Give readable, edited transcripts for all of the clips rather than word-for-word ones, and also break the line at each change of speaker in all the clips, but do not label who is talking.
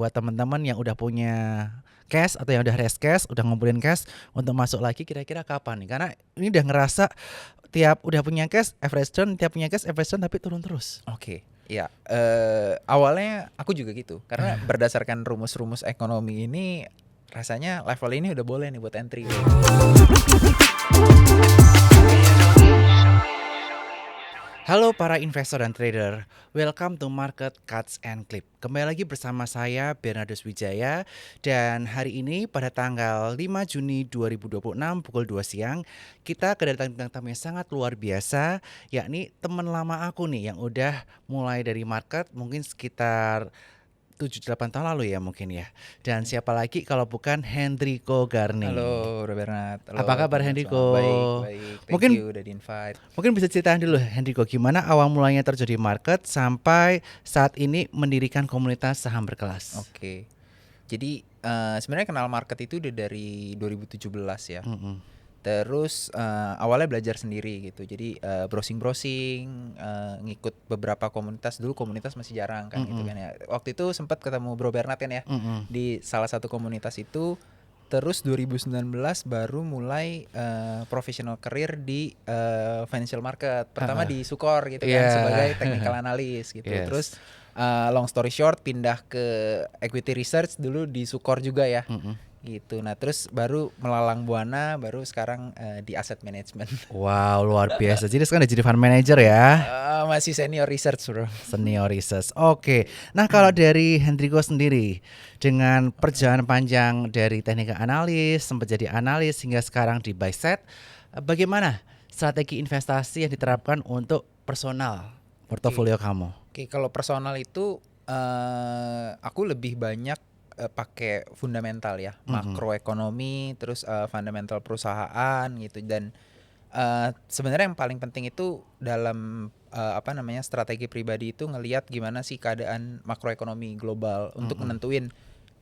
buat teman-teman yang udah punya cash atau yang udah raise cash, udah ngumpulin cash untuk masuk lagi kira-kira kapan nih? Karena ini udah ngerasa tiap udah punya cash average turn, tiap punya cash average turn tapi turun terus.
Oke, ya. Awalnya aku juga gitu, karena berdasarkan rumus-rumus ekonomi ini, rasanya level ini udah boleh nih buat entry.
Halo para investor dan trader, welcome to Market Cuts and Clip. Kembali lagi bersama saya Bernardus Wijaya, dan hari ini pada tanggal 5 Juni 2026 pukul 2 siang kita kedatangan bintang tamu yang sangat luar biasa, yakni teman lama aku nih yang udah mulai dari market mungkin sekitar 7-8 tahun lalu ya mungkin ya. Dan siapa lagi kalau bukan Hendriko Garni.
Halo Bernard. Halo,
Apa kabar
teman-teman
Hendriko?
semua. Baik. Thank
Mungkin
you udah di-invite.
Mungkin bisa ceritain dulu Hendriko, gimana awal mulanya terjadi market sampai saat ini mendirikan komunitas saham berkelas.
Oke. Jadi sebenarnya kenal market itu udah dari 2017 ya. Terus awalnya belajar sendiri gitu. Jadi browsing, ngikut beberapa komunitas. Dulu komunitas masih jarang kan gitu kan ya. Waktu itu sempat ketemu Bro Bernard kan ya di salah satu komunitas itu. Terus 2019 baru mulai professional career di financial market. Pertama di Sukor gitu kan sebagai technical analyst gitu. Terus long story short pindah ke equity research dulu di Sukor juga ya. Gitu. Nah, terus baru melalang buana, baru sekarang di asset management.
Wow, luar biasa. Jadi sekarang udah jadi fund manager ya.
Masih senior research, Bro.
Senior research. Oke. Nah, kalau dari Hendriko sendiri dengan perjalanan panjang dari teknik analis, sempat jadi analis hingga sekarang di buy side, bagaimana strategi investasi yang diterapkan untuk personal portofolio kamu?
Oke, kalau personal itu aku lebih banyak pakai fundamental ya, makroekonomi, terus fundamental perusahaan gitu. Dan sebenarnya yang paling penting itu dalam strategi pribadi itu ngelihat gimana sih keadaan makroekonomi global untuk menentuin.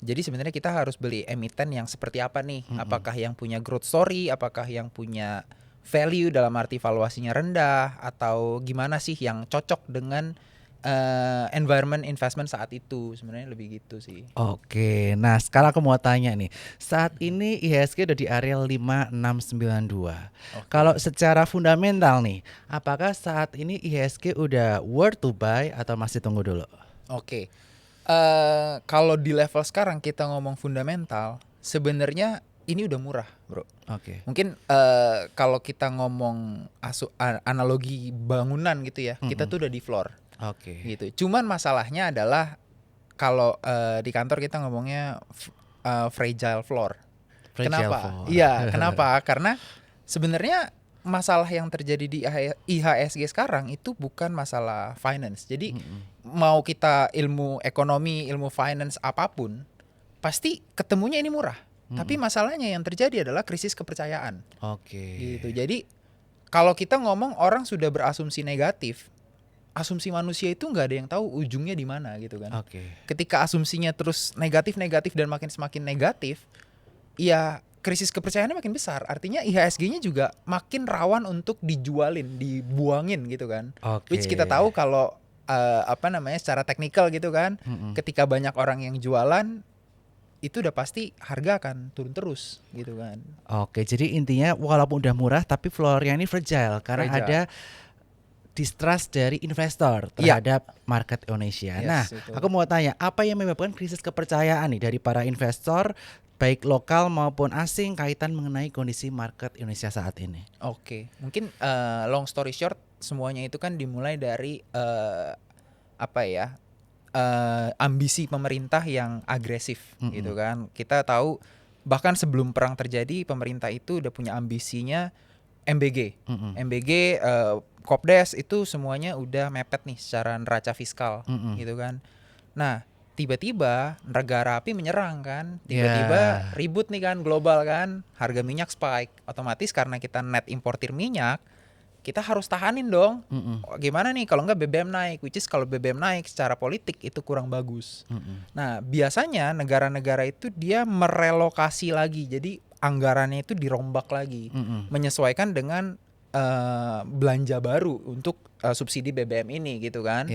Jadi sebenarnya kita harus beli emiten yang seperti apa nih? Apakah yang punya growth story, apakah yang punya value dalam arti valuasinya rendah, atau gimana sih yang cocok dengan environment investment saat itu. Sebenarnya lebih gitu sih.
Oke, nah sekarang aku mau tanya nih, saat ini IHSG udah di area 5692. Kalau secara fundamental nih, apakah saat ini IHSG udah worth to buy atau masih tunggu dulu?
Oke, kalau di level sekarang kita ngomong fundamental, sebenarnya ini udah murah, Bro.
Oke.
Mungkin kalau kita ngomong analogi bangunan gitu ya, kita tuh udah di floor.
Oke.
Gitu. Cuman masalahnya adalah kalau di kantor kita ngomongnya fragile floor. Kenapa? Iya, kenapa? Karena sebenarnya masalah yang terjadi di IHSG sekarang itu bukan masalah finance. Jadi mau kita ilmu ekonomi, ilmu finance apapun, pasti ketemunya ini murah. Tapi masalahnya yang terjadi adalah krisis kepercayaan.
Oke.
Gitu. Jadi kalau kita ngomong orang sudah berasumsi negatif, asumsi manusia itu nggak ada yang tahu ujungnya di mana gitu kan. Ketika asumsinya terus negatif dan semakin negatif, ya krisis kepercayaannya makin besar. Artinya IHSG-nya juga makin rawan untuk dijualin, dibuangin gitu kan. Which kita tahu kalau secara teknikal gitu kan, ketika banyak orang yang jualan, itu udah pasti harga akan turun terus gitu kan.
Oke, jadi intinya walaupun udah murah tapi floor-nya ini fragile karena ada distrust dari investor terhadap market Indonesia. Nah, aku mau tanya, apa yang menyebabkan krisis kepercayaan nih dari para investor baik lokal maupun asing kaitan mengenai kondisi market Indonesia saat ini?
Oke, mungkin long story short semuanya itu kan dimulai dari ambisi pemerintah yang agresif gitu kan. Kita tahu bahkan sebelum perang terjadi pemerintah itu udah punya ambisinya MBG, Kopdes itu semuanya udah mepet nih secara neraca fiskal gitu kan. Nah tiba-tiba negara api menyerang kan, tiba-tiba ribut nih kan global kan, harga minyak spike, otomatis karena kita net importir minyak, kita harus tahanin dong. Gimana nih kalau nggak BBM naik, which is kalau BBM naik secara politik itu kurang bagus. Nah biasanya negara-negara itu dia merelokasi lagi, jadi anggarannya itu dirombak lagi, menyesuaikan dengan belanja baru untuk subsidi BBM ini gitu kan.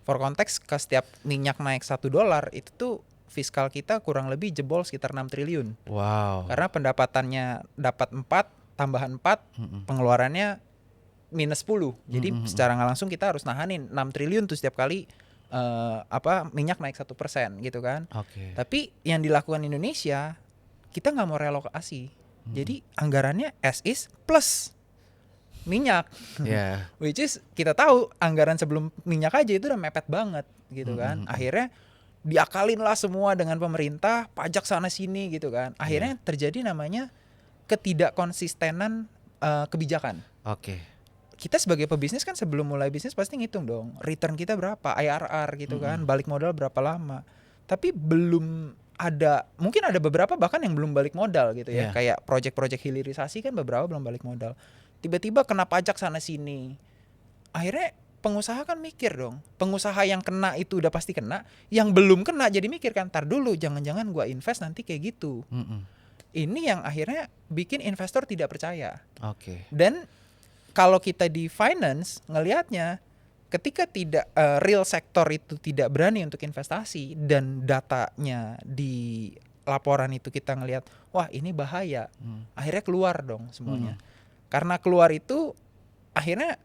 For konteks ke setiap minyak naik $1 itu tuh fiskal kita kurang lebih jebol sekitar 6 triliun.
Wow.
Karena pendapatannya dapat 4, tambahan 4, pengeluarannya minus 10. Jadi secara nggak langsung kita harus nahanin 6 triliun tuh setiap kali minyak naik 1% gitu kan.
Oke.
Tapi yang dilakukan Indonesia, kita nggak mau relokasi. Jadi anggarannya as is plus minyak.
Yeah.
Which is kita tahu anggaran sebelum minyak aja itu udah mepet banget gitu kan. Akhirnya diakalin lah semua dengan pemerintah, pajak sana sini gitu kan. Akhirnya terjadi namanya ketidakkonsistenan kebijakan.
Oke.
Kita sebagai pebisnis kan sebelum mulai bisnis pasti ngitung dong return kita berapa, IRR gitu kan, balik modal berapa lama. Tapi belum ada, mungkin ada beberapa bahkan yang belum balik modal gitu ya. Kayak project-project hilirisasi kan beberapa belum balik modal. Tiba-tiba kena pajak sana sini. Akhirnya pengusaha kan mikir dong. Pengusaha yang kena itu udah pasti kena, yang belum kena jadi mikir kan, ntar dulu jangan-jangan gua invest nanti kayak gitu. Ini yang akhirnya bikin investor tidak percaya.
Oke.
Dan kalau kita di finance ngelihatnya, ketika tidak real sektor itu tidak berani untuk investasi dan datanya di laporan itu kita ngelihat, wah ini bahaya, akhirnya keluar dong semuanya. Karena keluar itu akhirnya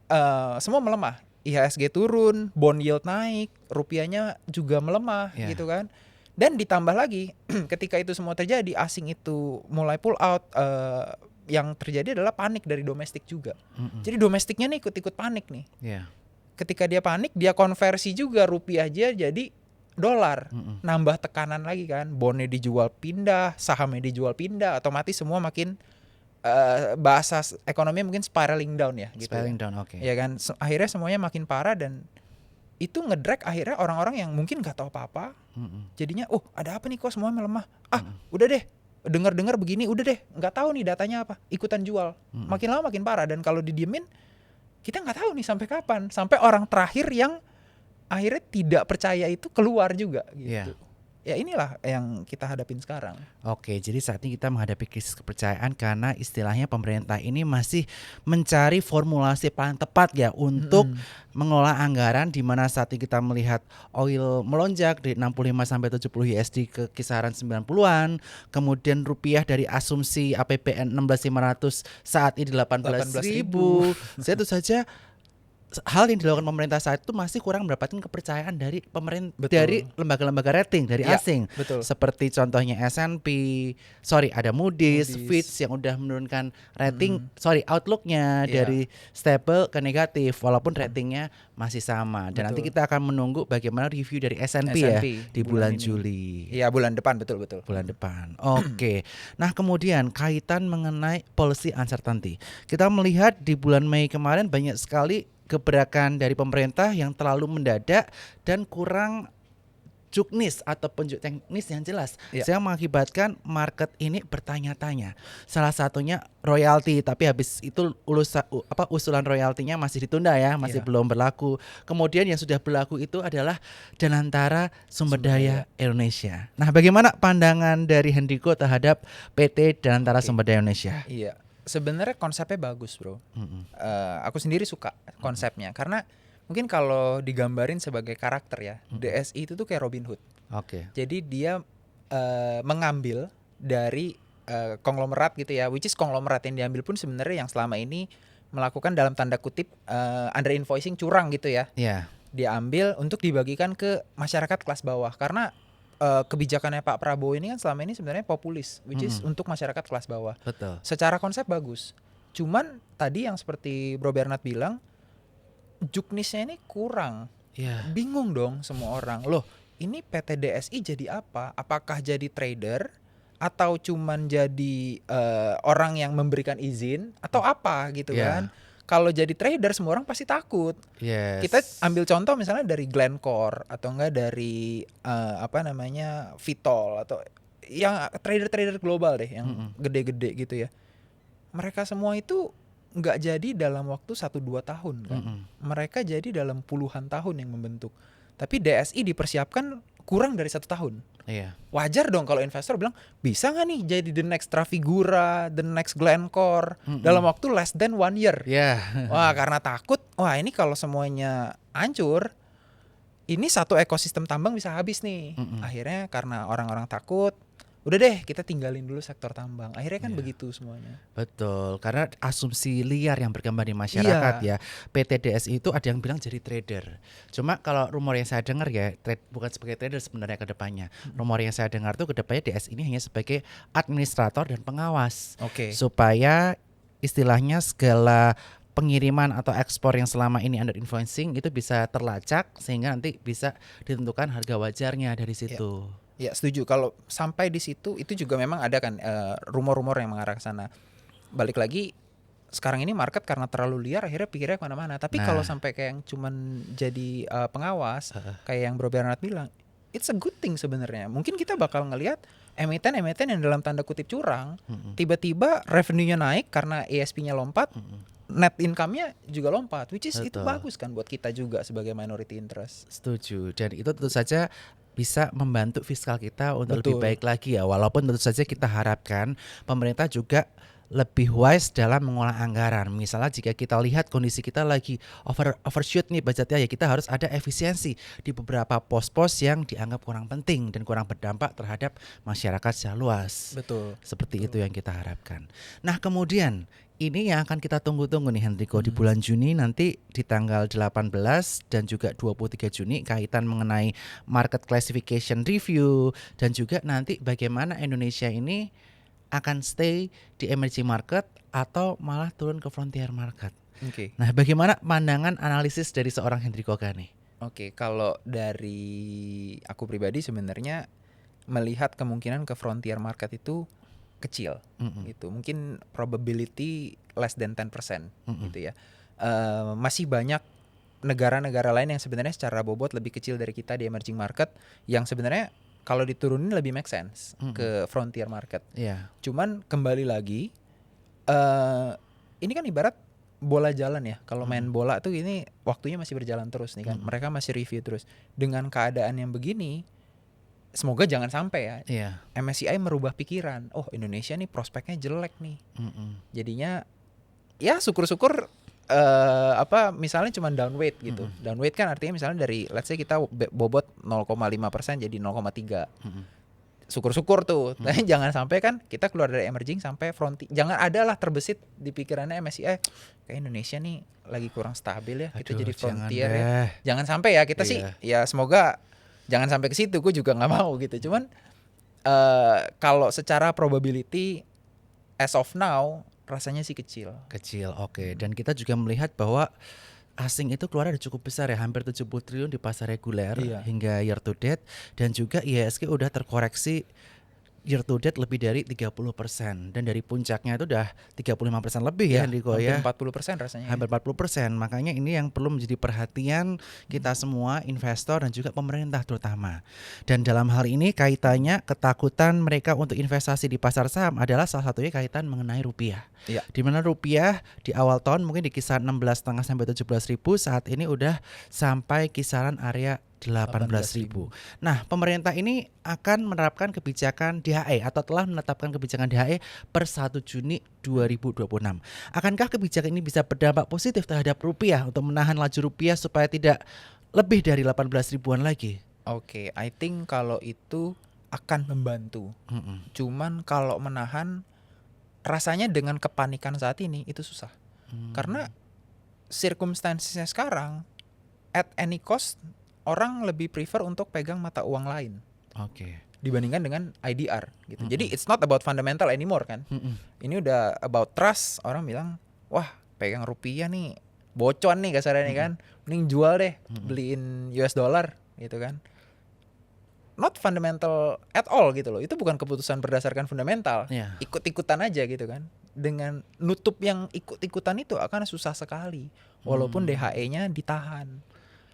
semua melemah. IHSG turun, bond yield naik, rupiahnya juga melemah gitu kan. Dan ditambah lagi ketika itu semua terjadi, asing itu mulai pull out, yang terjadi adalah panik dari domestik juga. Jadi domestiknya nih ikut-ikut panik nih. Ketika dia panik, dia konversi juga rupiah aja jadi dolar. Nambah tekanan lagi kan, bondnya dijual pindah, sahamnya dijual pindah, otomatis semua makin bahasa ekonomi mungkin spiraling down ya gitu.
Spiraling down, oke.
Ya kan, akhirnya semuanya makin parah dan itu ngedrag akhirnya orang-orang yang mungkin nggak tahu apa-apa. Jadinya, ada apa nih kok semuanya melemah? Udah deh, dengar-dengar begini, udah deh, nggak tahu nih datanya apa, ikutan jual. Makin lama makin parah dan kalau didiemin, kita nggak tahu nih sampai kapan. Sampai orang terakhir yang akhirnya tidak percaya itu keluar juga gitu. Ya inilah yang kita hadapin sekarang.
Oke, jadi saat ini kita menghadapi krisis kepercayaan karena istilahnya pemerintah ini masih mencari formulasi paling tepat ya untuk mengelola anggaran, di mana saat ini kita melihat oil melonjak dari 65 sampai 70 USD ke kisaran 90-an, kemudian rupiah dari asumsi APBN 16.500 saat ini 18.000. Itu saja hal yang dilakukan pemerintah saat itu masih kurang mendapatkan kepercayaan dari pemerintah, dari lembaga-lembaga rating dari asing. Seperti contohnya S&P, ada Moody's, Fitch yang udah menurunkan rating, outlooknya dari stable ke negatif walaupun ratingnya masih sama. Dan nanti kita akan menunggu bagaimana review dari S&P ya di bulan Juli.
Iya, bulan depan, betul.
Bulan depan. Oke. Nah, kemudian kaitan mengenai policy uncertainty. Kita melihat di bulan Mei kemarin banyak sekali gebrakan dari pemerintah yang terlalu mendadak dan kurang juknis atau penunjuk teknis yang jelas, yang mengakibatkan market ini bertanya-tanya. Salah satunya royalti, tapi habis itu usulan royaltinya masih ditunda ya, masih belum berlaku. Kemudian yang sudah berlaku itu adalah Danantara Sumber Daya Indonesia. Nah, bagaimana pandangan dari Hendriko terhadap PT Danantara Sumber Daya Indonesia?
Iya. Sebenarnya konsepnya bagus, bro. Aku sendiri suka konsepnya karena mungkin kalau digambarin sebagai karakter ya, DSI itu tuh kayak Robin Hood. Jadi dia mengambil dari konglomerat gitu ya, which is konglomerat yang diambil pun sebenarnya yang selama ini melakukan dalam tanda kutip under invoicing, curang gitu ya. Dia ambil untuk dibagikan ke masyarakat kelas bawah karena kebijakannya Pak Prabowo ini kan selama ini sebenarnya populis, which is untuk masyarakat kelas bawah.
Betul.
Secara konsep bagus. Cuman tadi yang seperti Bro Bernard bilang, juknisnya ini kurang. Bingung dong semua orang. Loh, ini PT DSI jadi apa? Apakah jadi trader atau cuman jadi orang yang memberikan izin atau apa gitu kan? Kalau jadi trader semua orang pasti takut. Kita ambil contoh misalnya dari Glencore atau enggak dari Vitol atau yang trader-trader global deh yang gede-gede gitu ya. Mereka semua itu nggak jadi dalam waktu 1-2 tahun kan. Mereka jadi dalam puluhan tahun yang membentuk. Tapi DSI dipersiapkan kurang dari 1 tahun. Wajar dong kalau investor bilang, bisa nggak nih jadi the next Trafigura, the next Glencore dalam waktu less than 1 year. Wah, karena takut, wah ini kalau semuanya hancur, ini satu ekosistem tambang bisa habis nih.
Mm-mm.
Akhirnya karena orang-orang takut, udah deh kita tinggalin dulu sektor tambang. Akhirnya kan
Iya.
begitu semuanya.
Betul, karena asumsi liar yang berkembang di masyarakat
Iya.
ya. PT DSI itu ada yang bilang jadi trader. Cuma kalau rumor yang saya dengar ya, bukan sebagai trader sebenarnya ke depannya. Rumor yang saya dengar tuh ke depannya DSI ini hanya sebagai administrator dan pengawas.
Oke.
Supaya istilahnya segala pengiriman atau ekspor yang selama ini under influencing itu bisa terlacak sehingga nanti bisa ditentukan harga wajarnya dari situ.
Ya setuju. Kalau sampai di situ itu juga memang ada kan rumor-rumor yang mengarah ke sana. Balik lagi sekarang ini market karena terlalu liar akhirnya pikirnya kemana-mana. Tapi
Nah.
kalau sampai kayak yang cuman jadi pengawas kayak yang Bro Bernard bilang, it's a good thing sebenarnya. Mungkin kita bakal ngelihat emiten-emiten yang dalam tanda kutip curang, tiba-tiba revenue-nya naik karena ASP-nya lompat, net income-nya juga lompat, which is itu
Betul.
bagus kan buat kita juga sebagai minority interest.
Setuju. Dan itu tentu saja bisa membantu fiskal kita untuk lebih
Betul.
baik lagi ya. Walaupun tentu saja kita harapkan pemerintah juga lebih wise dalam mengolah anggaran. Misalnya jika kita lihat kondisi kita lagi overshoot nih budgetnya, ya kita harus ada efisiensi di beberapa pos-pos yang dianggap kurang penting dan kurang berdampak terhadap masyarakat secara luas.
Betul.
Seperti itu yang kita harapkan. Nah, kemudian ini yang akan kita tunggu-tunggu nih Hendriko di bulan Juni nanti di tanggal 18 dan juga 23 Juni kaitan mengenai market classification review dan juga nanti bagaimana Indonesia ini akan stay di emerging market atau malah turun ke frontier market.
Oke.
Nah, bagaimana pandangan analisis dari seorang Hendriko Gani?
Oke, kalau dari aku pribadi sebenarnya melihat kemungkinan ke frontier market itu kecil gitu. Mungkin probability less than 10% gitu ya. Masih banyak negara-negara lain yang sebenarnya secara bobot lebih kecil dari kita di emerging market yang sebenarnya kalau diturunin lebih make sense ke frontier market.
Iya.
Cuman kembali lagi ini kan ibarat bola jalan ya. Kalau main bola tuh ini waktunya masih berjalan terus nih kan. Mereka masih review terus. Dengan keadaan yang begini, semoga jangan sampai ya
Iya.
MSCI merubah pikiran. Oh, Indonesia nih prospeknya jelek nih. Jadinya ya syukur-syukur misalnya cuma downweight gitu. Downweight kan artinya misalnya dari let's say kita bobot 0,5% jadi 0,3. Syukur-syukur tuh. Tapi jangan sampai kan kita keluar dari emerging sampai frontier. Jangan ada lah terbesit di pikirannya MSCI kayak Indonesia nih lagi kurang stabil ya. Kita
Aduh,
jadi
jangan
frontier ya.
deh.
Jangan sampai ya kita sih ya semoga jangan sampai ke situ. Gue juga nggak mau gitu. Cuman kalau secara probability as of now rasanya sih kecil.
Kecil, oke. Dan kita juga melihat bahwa asing itu keluar ada cukup besar ya, hampir 70 triliun di pasar reguler hingga year to date, dan juga IHSG udah terkoreksi year to date lebih dari 30% dan dari puncaknya itu udah 35% lebih ya Hendriko ya.
Hampir 40% rasanya.
Hampir 40%. Makanya ini yang perlu menjadi perhatian kita semua, investor dan juga pemerintah terutama. Dan dalam hal ini kaitannya ketakutan mereka untuk investasi di pasar saham adalah salah satunya kaitan mengenai rupiah.
Iya.
Di mana rupiah di awal tahun mungkin di kisaran 16,5 sampai 17.000, saat ini udah sampai kisaran area 18.000. Nah, pemerintah ini akan menerapkan kebijakan DHE atau telah menetapkan kebijakan DHE per 1 Juni 2026. Akankah kebijakan ini bisa berdampak positif terhadap rupiah untuk menahan laju rupiah supaya tidak lebih dari 18 ribuan lagi?
Oke, I think kalau itu akan membantu. Cuman kalau menahan rasanya dengan kepanikan saat ini itu susah. Karena circumstancesnya sekarang at any cost orang lebih prefer untuk pegang mata uang lain.
Oke.
Dibandingkan dengan IDR gitu. Jadi it's not about fundamental anymore kan. Ini udah about trust. Orang bilang, "Wah, pegang rupiah nih bocon nih kasarnya nih kan. Mending jual deh, beliin US dollar." gitu kan. Not fundamental at all gitu loh. Itu bukan keputusan berdasarkan fundamental. Ikut-ikutan aja gitu kan. Dengan nutup yang ikut-ikutan itu akan susah sekali. Walaupun DHE-nya ditahan.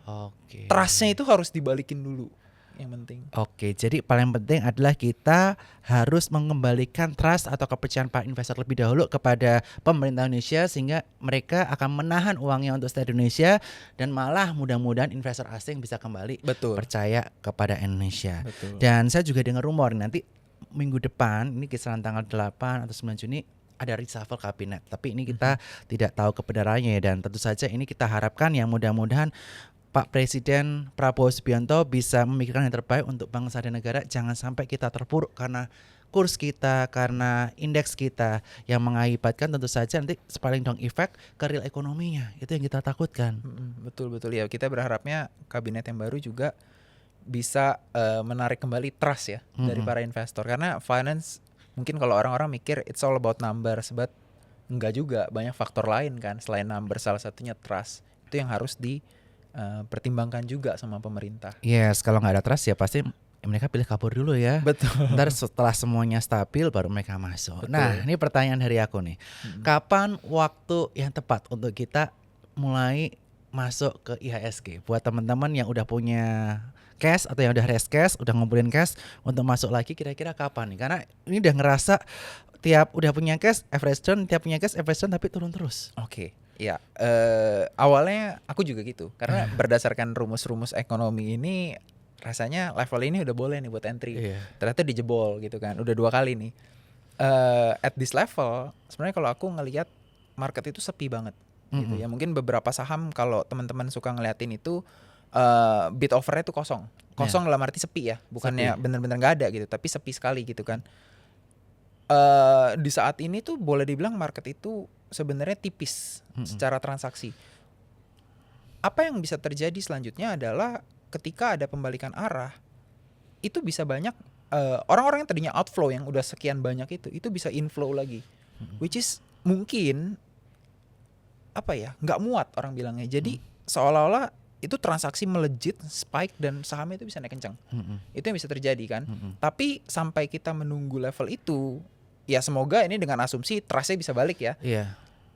Oke.
Trust-nya itu harus dibalikin dulu. Yang penting.
Oke, jadi paling penting adalah kita harus mengembalikan trust atau kepercayaan para investor lebih dahulu kepada pemerintah Indonesia sehingga mereka akan menahan uangnya untuk stay di Indonesia dan malah mudah-mudahan investor asing bisa kembali percaya kepada Indonesia. Dan saya juga dengar rumor nanti minggu depan ini kisaran tanggal 8 atau 9 Juni ada reshuffle kabinet. Tapi ini kita tidak tahu kebenarannya ya, dan tentu saja ini kita harapkan yang mudah-mudahan Pak Presiden Prabowo Subianto bisa memikirkan yang terbaik untuk bangsa dan negara. Jangan sampai kita terpuruk karena kurs kita, karena indeks kita, yang mengakibatkan tentu saja nanti paling dong efek ke real ekonominya. Itu yang kita takutkan.
Betul ya. Kita berharapnya kabinet yang baru juga bisa menarik kembali trust ya dari para investor, karena finance mungkin kalau orang-orang mikir it's all about numbers, but enggak juga, banyak faktor lain kan selain numbers, salah satunya trust. Itu yang harus dipertimbangkan juga sama pemerintah.
Yes, kalau nggak ada trust ya pasti mereka pilih kabur dulu ya.
Betul.
Ntar setelah semuanya stabil baru mereka masuk.
Betul.
Nah, ini pertanyaan dari aku nih. Kapan waktu yang tepat untuk kita mulai masuk ke IHSG? Buat teman-teman yang udah punya cash atau yang udah raise cash, udah ngumpulin cash untuk masuk lagi, kira-kira kapan nih? Karena ini udah ngerasa tiap udah punya cash average turn, tiap punya cash average turn tapi turun terus.
Oke. Ya, awalnya aku juga gitu. Karena berdasarkan rumus-rumus ekonomi ini, rasanya level ini udah boleh nih buat entry. Ternyata dijebol gitu kan. Udah 2 kali nih. At this level, sebenarnya kalau aku ngelihat market itu sepi banget. Gitu ya. Mungkin beberapa saham kalau teman-teman suka ngeliatin itu bid offernya tuh kosong. Kosong dalam arti sepi ya. Bukannya bener-bener nggak ada gitu, tapi sepi sekali gitu kan. Di saat ini tuh boleh dibilang market itu sebenarnya tipis secara transaksi. Apa yang bisa terjadi selanjutnya adalah ketika ada pembalikan arah, itu bisa banyak orang-orang yang tadinya outflow yang udah sekian banyak itu bisa inflow lagi, which is mungkin apa ya, nggak muat orang bilangnya. Jadi seolah-olah itu transaksi melejit, spike, dan sahamnya itu bisa naik kencang. Itu yang bisa terjadi kan. Tapi sampai kita menunggu level itu, ya semoga ini dengan asumsi trustnya bisa balik ya.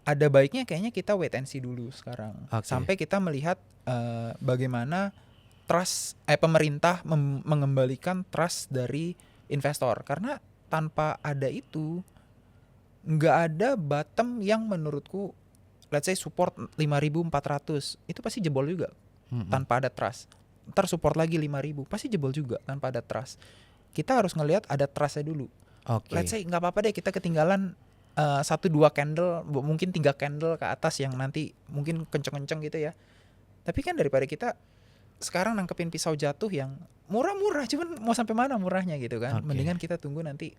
Ada baiknya kayaknya kita wait and see dulu sekarang. Sampai kita melihat bagaimana trust pemerintah mengembalikan trust dari investor. Karena tanpa ada itu, nggak ada bottom yang menurutku, let's say support 5.400, itu pasti jebol juga tanpa ada trust. Ntar support lagi 5.000, pasti jebol juga tanpa ada trust. Kita harus ngelihat ada trustnya dulu. Let's say nggak apa-apa deh kita ketinggalan 1-2 candle, mungkin 3 candle ke atas yang nanti mungkin kenceng-kenceng gitu ya. Tapi kan daripada kita sekarang nangkepin pisau jatuh yang murah-murah, cuman mau sampai mana murahnya gitu kan. Mendingan kita tunggu nanti,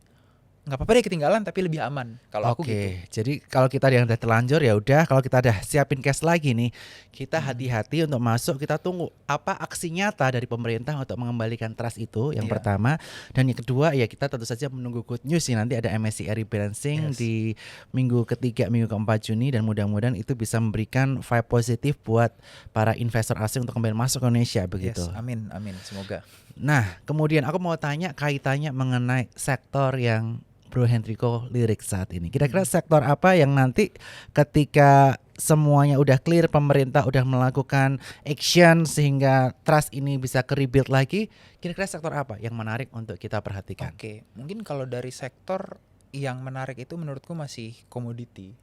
nggak apa-apa deh ketinggalan tapi lebih aman kalau aku gitu.
Jadi kalau kita yang udah terlanjur ya udah, kalau kita udah siapin cash lagi nih, kita hati-hati untuk masuk, kita tunggu apa aksi nyata dari pemerintah untuk mengembalikan trust itu yang pertama. Dan yang kedua ya kita tentu saja menunggu good news sih, nanti ada MSCI rebalancing di minggu ketiga, minggu keempat Juni, dan mudah-mudahan itu bisa memberikan vibe positif buat para investor asing untuk kembali masuk ke Indonesia begitu.
Amin, semoga.
Nah, kemudian aku mau tanya kaitannya mengenai sektor yang Bro Hendriko lirik saat ini. Kira-kira sektor apa yang nanti ketika semuanya udah clear, pemerintah udah melakukan action sehingga trust ini bisa ke-rebuild lagi, kira-kira sektor apa yang menarik untuk kita perhatikan?
Mungkin kalau dari sektor yang menarik itu menurutku masih komoditi.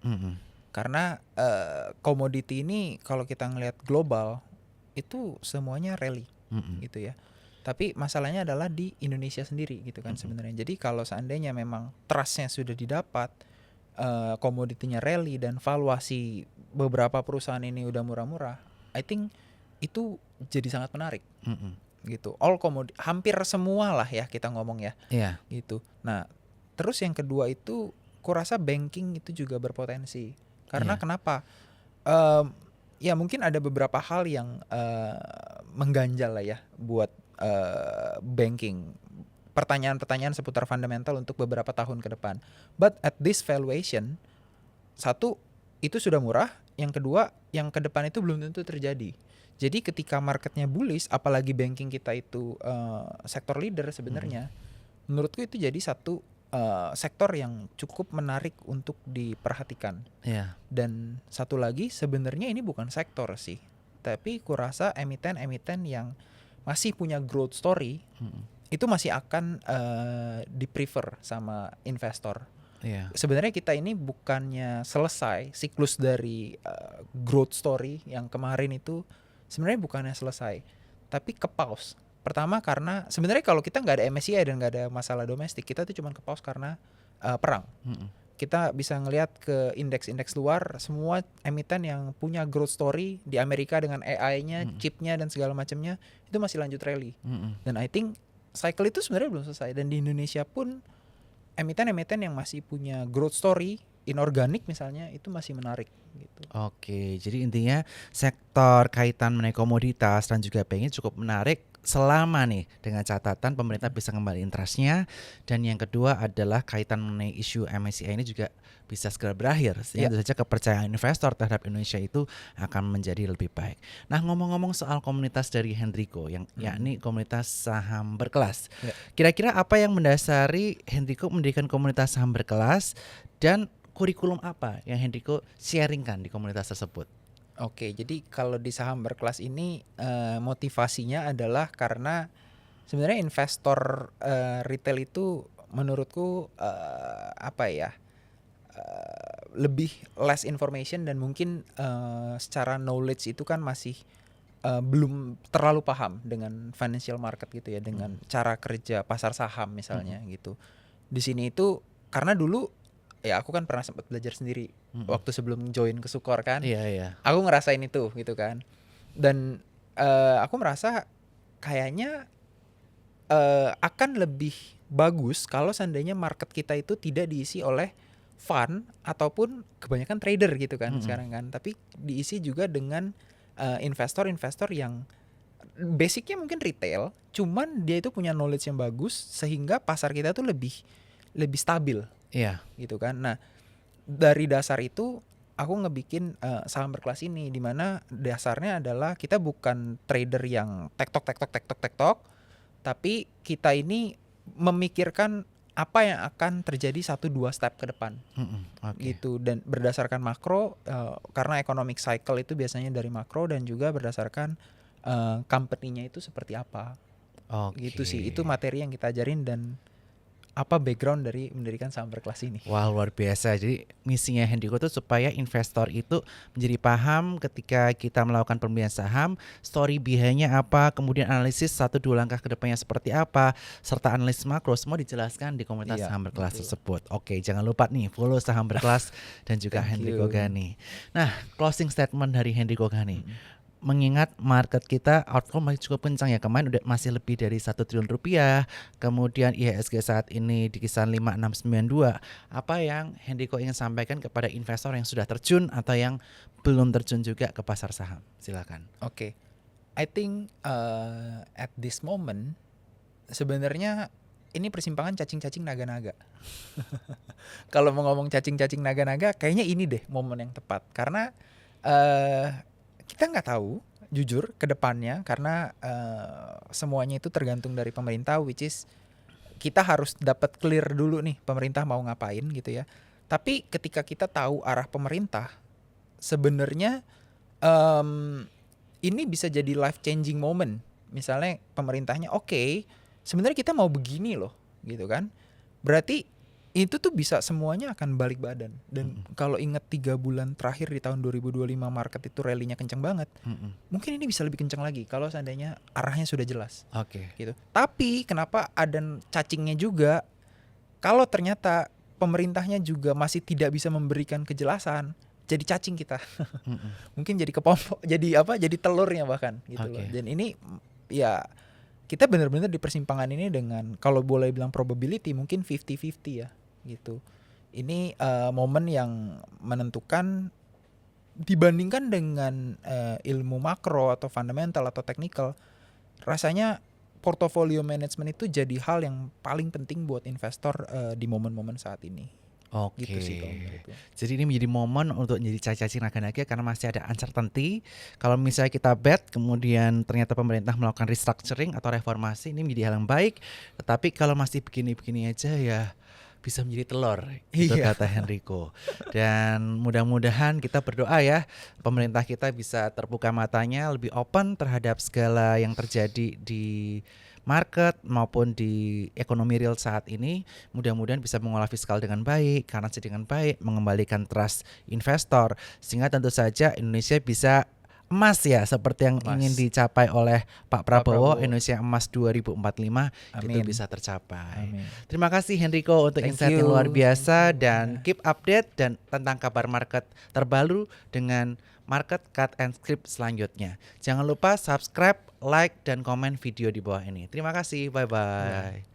Karena komoditi ini kalau kita ngelihat global itu semuanya rally gitu ya. Tapi masalahnya adalah di Indonesia sendiri gitu kan sebenarnya. Jadi kalau seandainya memang trustnya sudah didapat, komoditinya rally, dan valuasi beberapa perusahaan ini udah murah-murah, I think itu jadi sangat menarik. Gitu. Hampir semua lah ya kita ngomong ya. Gitu. Nah, terus yang kedua itu kurasa banking itu juga berpotensi. Karena kenapa? Ya mungkin ada beberapa hal yang mengganjal lah ya buat banking. Pertanyaan-pertanyaan seputar fundamental untuk beberapa tahun ke depan. But at this valuation, satu, itu sudah murah. Yang kedua, yang ke depan itu belum tentu terjadi. Jadi ketika marketnya bullish, apalagi banking kita itu sektor leader sebenarnya, menurutku itu jadi satu sektor yang cukup menarik untuk diperhatikan. Dan satu lagi, sebenarnya ini bukan sektor sih, tapi kurasa emiten-emiten yang masih punya growth story, itu masih akan di-prefer sama investor. Sebenarnya kita ini bukannya selesai siklus dari growth story yang kemarin itu, sebenarnya bukannya selesai, tapi ke pause. Pertama karena sebenarnya kalau kita nggak ada MSCI dan nggak ada masalah domestik, kita tuh cuma ke pause karena perang. kita bisa ngelihat ke indeks-indeks luar, semua emiten yang punya growth story di Amerika dengan AI-nya, chipnya dan segala macamnya itu masih lanjut rally. Dan I think cycle itu sebenarnya belum selesai, dan di Indonesia pun emiten-emiten yang masih punya growth story inorganik misalnya itu masih menarik gitu.
Oke, jadi intinya sektor kaitan mengenai komoditas dan juga bank ini cukup menarik selama nih dengan catatan pemerintah bisa ngembaliin trustnya, dan yang kedua adalah kaitan mengenai isu MSCI ini juga bisa segera berakhir sehingga tentu saja kepercayaan investor terhadap Indonesia itu akan menjadi lebih baik. Nah, ngomong-ngomong soal komunitas dari Hendrico yang yakni komunitas saham berkelas. Kira-kira apa yang mendasari Hendrico mendirikan komunitas saham berkelas, dan kurikulum apa yang Hendrico sharingkan di komunitas tersebut?
Oke, jadi kalau di saham berkelas ini motivasinya adalah karena sebenarnya investor retail itu menurutku lebih less information, dan mungkin secara knowledge itu kan masih belum terlalu paham dengan financial market gitu ya, dengan cara kerja pasar saham misalnya gitu. Di sini itu karena dulu ya aku kan pernah sempat belajar sendiri waktu sebelum join ke Sukor kan.
Iya.
Aku ngerasain itu gitu kan. Dan aku merasa kayaknya akan lebih bagus kalau seandainya market kita itu tidak diisi oleh fund ataupun kebanyakan trader gitu kan sekarang kan, tapi diisi juga dengan investor-investor yang basicnya mungkin retail, cuman dia itu punya knowledge yang bagus sehingga pasar kita tuh lebih stabil.
Iya.
Gitu kan. Nah, dari dasar itu aku ngebikin saham berkelas ini, di mana dasarnya adalah kita bukan trader yang tektok, tapi kita ini memikirkan apa yang akan terjadi 1-2 step ke depan. Gitu, dan berdasarkan makro, karena economic cycle itu biasanya dari makro, dan juga berdasarkan company-nya itu seperti apa. Gitu sih. Itu materi yang kita ajarin dan apa background dari mendirikan saham berkelas ini.
Wah, luar biasa. Jadi misinya Hendrico itu supaya investor itu menjadi paham ketika kita melakukan pembelian saham, story behind-nya apa, kemudian analisis 1-2 langkah ke depannya seperti apa, serta analisis makro semua dijelaskan di komunitas saham berkelas tersebut. Oke, jangan lupa nih follow saham berkelas dan juga Hendrico Ghani. Nah, closing statement dari Hendrico Ghani. Mengingat market kita outflow masih cukup kencang ya, kemarin udah masih lebih dari 1 triliun rupiah, kemudian IHSG saat ini di kisaran 5692. Apa yang Hendrico ingin sampaikan kepada investor yang sudah terjun atau yang belum terjun juga ke pasar saham? Silakan.
Oke. I think at this moment sebenarnya ini persimpangan cacing-cacing naga-naga. Kalau mau ngomong cacing-cacing naga-naga, kayaknya ini deh momen yang tepat, karena kita nggak tahu jujur ke depannya, karena semuanya itu tergantung dari pemerintah, which is kita harus dapat clear dulu nih pemerintah mau ngapain gitu ya. Tapi ketika kita tahu arah pemerintah, sebenarnya ini bisa jadi life changing moment. Misalnya pemerintahnya oke, sebenarnya kita mau begini loh gitu kan, berarti itu tuh bisa semuanya akan balik badan. Dan kalau ingat 3 bulan terakhir di tahun 2025 market itu rally-nya kenceng banget, mungkin ini bisa lebih kenceng lagi kalau seandainya arahnya sudah jelas. Gitu. Tapi kenapa ada cacingnya juga, kalau ternyata pemerintahnya juga masih tidak bisa memberikan kejelasan, jadi cacing kita. Mungkin jadi kepompok, jadi telurnya bahkan gitu loh. Dan ini ya kita benar-benar di persimpangan ini dengan, kalau boleh bilang probability, mungkin 50-50 ya gitu. Ini momen yang menentukan dibandingkan dengan ilmu makro atau fundamental atau technical. Rasanya portfolio management itu jadi hal yang paling penting buat investor di momen-momen saat ini. Gitu sih kalau menurutku.
Jadi ini menjadi momen untuk menjadi cacing naga-naga karena masih ada uncertainty. Kalau misalnya kita bet kemudian ternyata pemerintah melakukan restructuring atau reformasi, ini menjadi hal yang baik. Tetapi kalau masih begini-begini aja ya bisa menjadi telur, itu kata Hendrico. Dan mudah-mudahan kita berdoa ya pemerintah kita bisa terbuka matanya, lebih open terhadap segala yang terjadi di market maupun di ekonomi real saat ini. Mudah-mudahan bisa mengolah fiskal dengan baik, currency dengan baik, mengembalikan trust investor, sehingga tentu saja Indonesia bisa emas ya, seperti yang ingin
Emas.
dicapai oleh Pak Prabowo,
Prabowo.
Indonesia Emas 2045 itu
Amin.
bisa tercapai.
Amin.
Terima kasih Henrico untuk
Thank
insight yang luar
you.
biasa dan keep update dan tentang kabar market terbaru dengan market cut and script selanjutnya. Jangan lupa subscribe, like dan komen video di bawah ini. Terima kasih. Bye bye.